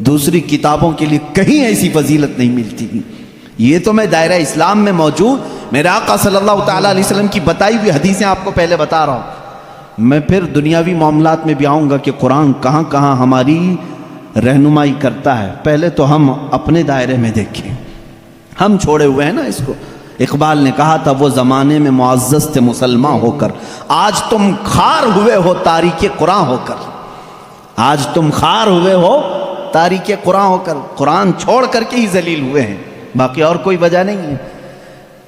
دوسری کتابوں کے لیے کہیں ایسی فضیلت نہیں ملتی۔ یہ تو میں دائرہ اسلام میں موجود میرے آقا صلی اللہ تعالیٰ علیہ وسلم کی بتائی ہوئی حدیثیں آپ کو پہلے بتا رہا ہوں، میں پھر دنیاوی معاملات میں بھی آؤں گا کہ قرآن کہاں کہاں ہماری رہنمائی کرتا ہے۔ پہلے تو ہم اپنے دائرے میں دیکھیں، ہم چھوڑے ہوئے ہیں نا اس کو۔ اقبال نے کہا تھا وہ زمانے میں معزز تھے مسلمان ہو کر، آج تم خار ہوئے ہو تاریک قرآن ہو کر، آج تم خار ہوئے ہو تاریک قرآن ہو کر، قرآن چھوڑ کر کے ہی ذلیل ہوئے ہیں، باقی اور کوئی وجہ نہیں ہے۔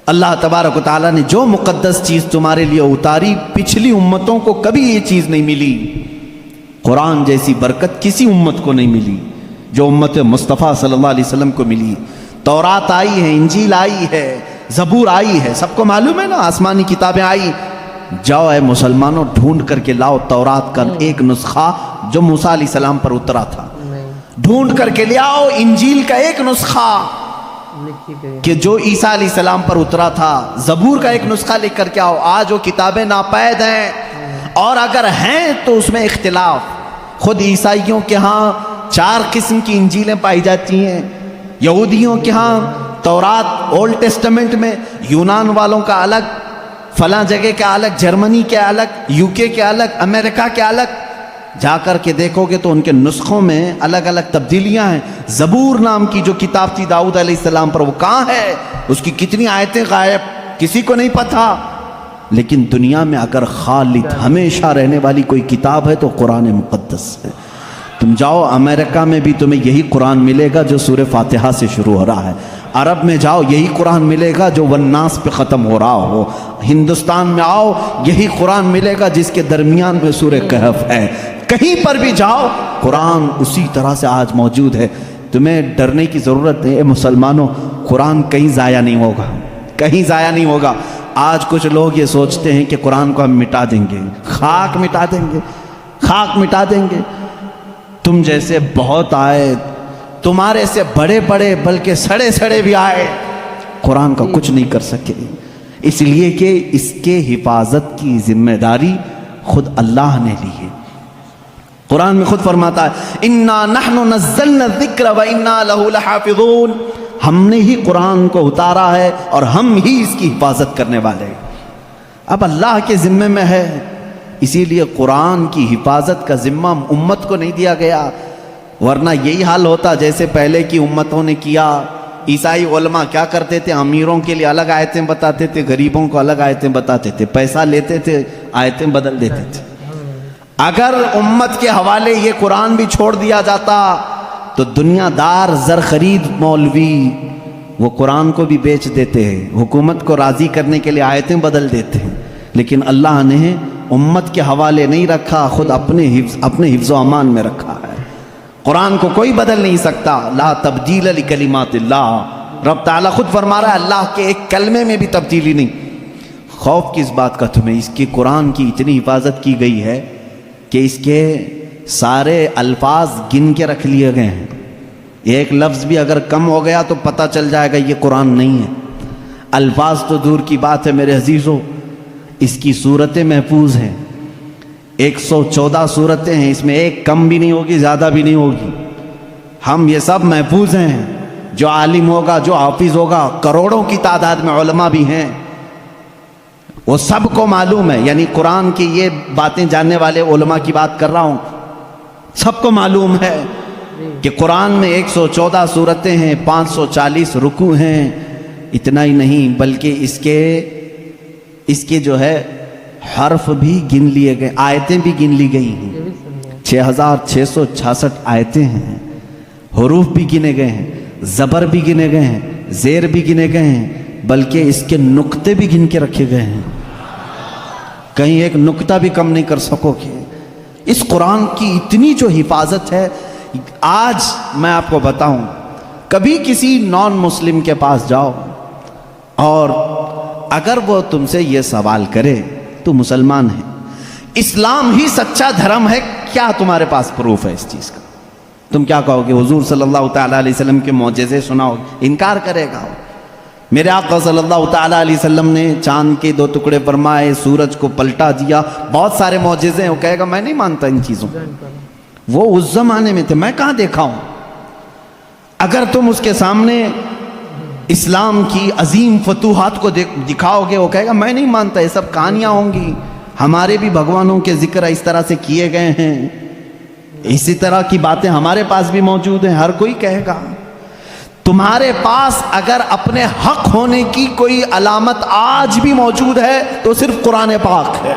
اللہ تبارک و تعالیٰ نے جو مقدس چیز تمہارے لیے اتاری، پچھلی امتوں کو کبھی یہ چیز نہیں ملی، قرآن جیسی برکت کسی امت کو نہیں ملی جو امت مصطفیٰ صلی اللہ علیہ وسلم کو ملی۔ تورات آئی ہے، انجیل آئی ہے، زبور آئی ہے، سب کو معلوم ہے نا، آسمانی کتابیں آئی۔ جاؤ اے مسلمانوں ڈھونڈ کر کے لاؤ تورات کا ایک نسخہ جو موسیٰ علیہ السلام پر اترا تھا، ڈھونڈ کر کے لے آؤ انجیل کا ایک نسخہ کہ جو عیسیٰ علیہ السلام پر اترا تھا، زبور کا ایک نسخہ لے کر کے آؤ۔ آج وہ کتابیں ناپید ہیں، اور اگر ہیں تو اس میں اختلاف۔ خود عیسائیوں کے ہاں 4 قسم کی انجیلیں پائی جاتی ہیں، یہودیوں کے ہاں تورات اولڈ ٹیسٹمنٹ میں، یونان والوں کا الگ، فلاں جگہ کے الگ، جرمنی کے الگ، UK کے الگ، امریکہ کے الگ۔ جا کر کے دیکھو گے تو ان کے نسخوں میں الگ الگ تبدیلیاں ہیں۔ زبور نام کی جو کتاب تھی داؤد علیہ السلام پر، وہ کہاں ہے؟ اس کی کتنی آیتیں غائب، کسی کو نہیں پتا۔ لیکن دنیا میں اگر خالد ہمیشہ رہنے والی کوئی کتاب ہے تو قرآن مقدس ہے۔ تم جاؤ امریکہ میں بھی تمہیں یہی قرآن ملے گا جو سورہ فاتحہ سے شروع ہو رہا ہے، عرب میں جاؤ یہی قرآن ملے گا جو والناس پہ ختم ہو رہا ہو، ہندوستان میں آؤ یہی قرآن ملے گا جس کے درمیان میں سورہ کہف ہے، کہیں پر بھی جاؤ قرآن اسی طرح سے آج موجود ہے۔ تمہیں ڈرنے کی ضرورت نہیں، اے مسلمانوں، قرآن کہیں ضائع نہیں ہوگا، کہیں ضائع نہیں ہوگا۔ آج کچھ لوگ یہ سوچتے ہیں کہ قرآن کو ہم مٹا دیں گے، خاک مٹا دیں گے، خاک مٹا دیں گے۔ تم جیسے بہت آئے، تمہارے سے بڑے بڑے بلکہ سڑے سڑے بھی آئے، قرآن کا کچھ نہیں کر سکے، اس لیے کہ اس کے حفاظت کی ذمہ داری خود اللہ نے لی ہے۔ قرآن میں خود فرماتا ہے اِنَّا نَحْنُ نَزَّلْنَا الذِّكْرَ وَإِنَّا لَهُ لَحَافِظُونَ، ہم نے ہی قرآن کو اتارا ہے اور ہم ہی اس کی حفاظت کرنے والے ہیں۔ اب اللہ کے ذمے میں ہے، اسی لیے قرآن کی حفاظت کا ذمہ امت کو نہیں دیا گیا، ورنہ یہی حال ہوتا جیسے پہلے کی امتوں نے کیا۔ عیسائی علماء کیا کرتے تھے؟ امیروں کے لیے الگ آیتیں بتاتے تھے، غریبوں کو الگ آیتیں بتاتے تھے، پیسہ لیتے تھے، آیتیں بدل دیتے تھے۔ اگر امت کے حوالے یہ قرآن بھی چھوڑ دیا جاتا تو دنیا دار زر خرید مولوی وہ قرآن کو بھی بیچ دیتے ہیں، حکومت کو راضی کرنے کے لیے آیتیں بدل دیتے ہیں، لیکن اللہ نے امت کے حوالے نہیں رکھا، خود اپنے حفظ و امان میں رکھا ہے۔ قرآن کو کوئی بدل نہیں سکتا، لا تبدیل لکلمات اللہ، رب تعالیٰ خود فرما رہا ہے اللہ کے ایک کلمے میں بھی تبدیلی نہیں۔ خوف کس بات کا تمہیں؟ اس کی قرآن کی اتنی حفاظت کی گئی ہے کہ اس کے سارے الفاظ گن کے رکھ لیے گئے ہیں، ایک لفظ بھی اگر کم ہو گیا تو پتہ چل جائے گا یہ قرآن نہیں ہے۔ الفاظ تو دور کی بات ہے میرے عزیزوں، اس کی صورتیں محفوظ ہیں، 114 صورتیں ہیں، اس میں ایک کم بھی نہیں ہوگی، زیادہ بھی نہیں ہوگی، ہم یہ سب محفوظ ہیں۔ جو عالم ہوگا، جو حافظ ہوگا، کروڑوں کی تعداد میں علماء بھی ہیں، وہ سب کو معلوم ہے، یعنی قرآن کی یہ باتیں جاننے والے علماء کی بات کر رہا ہوں، سب کو معلوم ہے کہ قرآن میں 114 صورتیں ہیں، 540 رکوع ہیں۔ اتنا ہی نہیں بلکہ اس کے جو ہے حرف بھی گن لیے گئے، آیتیں بھی گن لی گئی ہیں، 6666 آیتیں ہیں، حروف بھی گنے گئے ہیں، زبر بھی گنے گئے ہیں، زیر بھی گنے گئے ہیں، بلکہ اس کے نقطے بھی گن کے رکھے گئے ہیں، کہیں ایک نقطہ بھی کم نہیں کر سکو گے۔ اس قرآن کی اتنی جو حفاظت ہے، آج میں آپ کو بتاؤں، کبھی کسی نان مسلم کے پاس جاؤ اور اگر وہ تم سے یہ سوال کرے تو مسلمان ہے، اسلام ہی سچا دھرم ہے، کیا تمہارے پاس پروف ہے اس چیز کا؟ تم کیا کہو گے؟ حضور صلی اللہ تعالیٰ علیہ وسلم کے معجزے سناؤ، انکار کرے گا۔ میرے آقا صلی اللہ تعالیٰ علیہ وسلم نے چاند کے 2 ٹکڑے فرمائے، سورج کو پلٹا دیا، بہت سارے معجزے ہیں، وہ کہے گا میں نہیں مانتا ان چیزوں۔ وہ اس زمانے میں تھے، میں کہاں دیکھا ہوں. اگر تم اس کے سامنے اسلام کی عظیم فتوحات کو دکھاؤ گے، وہ کہے گا میں نہیں مانتا، یہ سب کہانیاں ہوں گی، ہمارے بھی بھگوانوں کے ذکر اس طرح سے کیے گئے ہیں، اسی طرح کی باتیں ہمارے پاس بھی موجود ہیں. ہر کوئی کہے گا. تمہارے پاس اگر اپنے حق ہونے کی کوئی علامت آج بھی موجود ہے تو صرف قرآن پاک ہے.